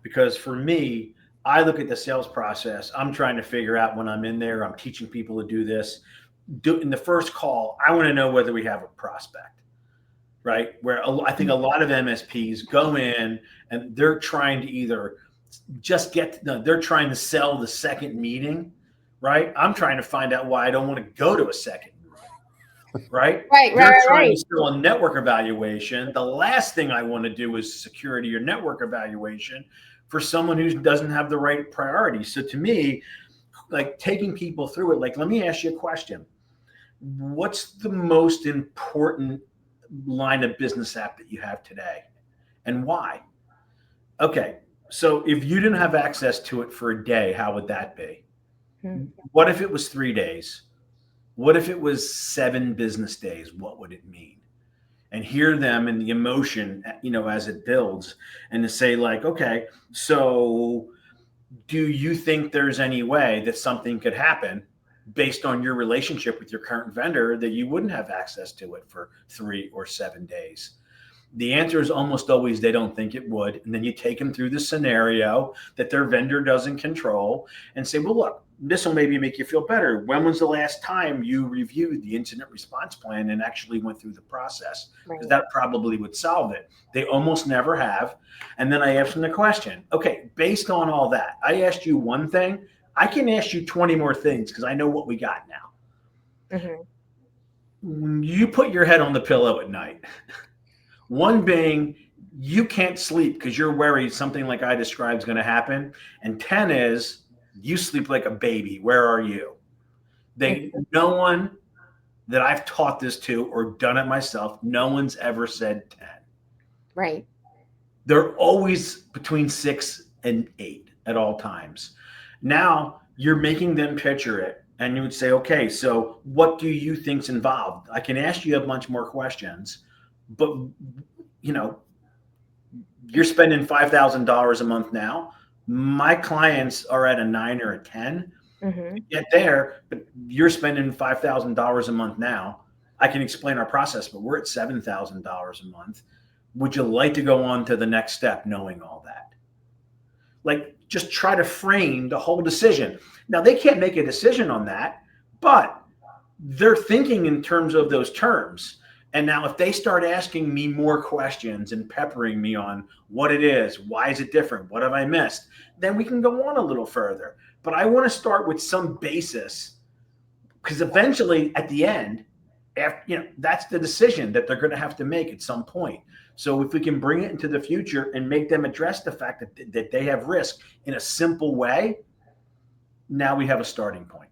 because for me, I look at the sales process. I'm trying to figure out when I'm in there, I'm teaching people to do this. In the first call, I want to know whether we have a prospect, right? Where I think a lot of MSPs go in and they're trying to either they're trying to sell the second meeting, right? I'm trying to find out why I don't want to go to a second meeting, right? They're trying to sell a network evaluation. The last thing I want to do is security or network evaluation for someone who doesn't have the right priorities. So to me, like taking people through it, like, let me ask you a question. What's the most important line of business app that you have today and why? Okay. So if you didn't have access to it for a day, how would that be? What if it was 3 days? What if it was 7 business days? What would it mean? And hear them and the emotion, as it builds, and to say like, okay, so do you think there's any way that something could happen based on your relationship with your current vendor that you wouldn't have access to it for 3 or 7 days? The answer is almost always they don't think it would. And then you take them through the scenario that their vendor doesn't control and say, well, look, this will maybe make you feel better. When was the last time you reviewed the incident response plan and actually went through the process? Because that probably would solve it. They almost never have. And then I ask them the question, okay, based on all that, I asked you one thing. I can ask you 20 more things because I know what we got now. When you put your head on the pillow at night, one being you can't sleep because you're worried something like I described is going to happen. And 10 is you sleep like a baby. Where are you? No one that I've taught this to or done it myself, no one's ever said 10. Right. They're always between 6 and 8 at all times. Now you're making them picture it and you would say, okay, so what do you think's involved? I can ask you a bunch more questions, but you're spending $5,000 a month now. My clients are at a 9 or a 10. Get there, but you're spending $5,000 a month now. I can explain our process, but we're at $7,000 a month. Would you like to go on to the next step knowing all that? Like, just try to frame the whole decision. Now, they can't make a decision on that, but they're thinking in terms of those terms. And now if they start asking me more questions and peppering me on what it is, why is it different? What have I missed? Then we can go on a little further. But I want to start with some basis because eventually at the end, that's the decision that they're going to have to make at some point. So if we can bring it into the future and make them address the fact that they have risk in a simple way, now we have a starting point.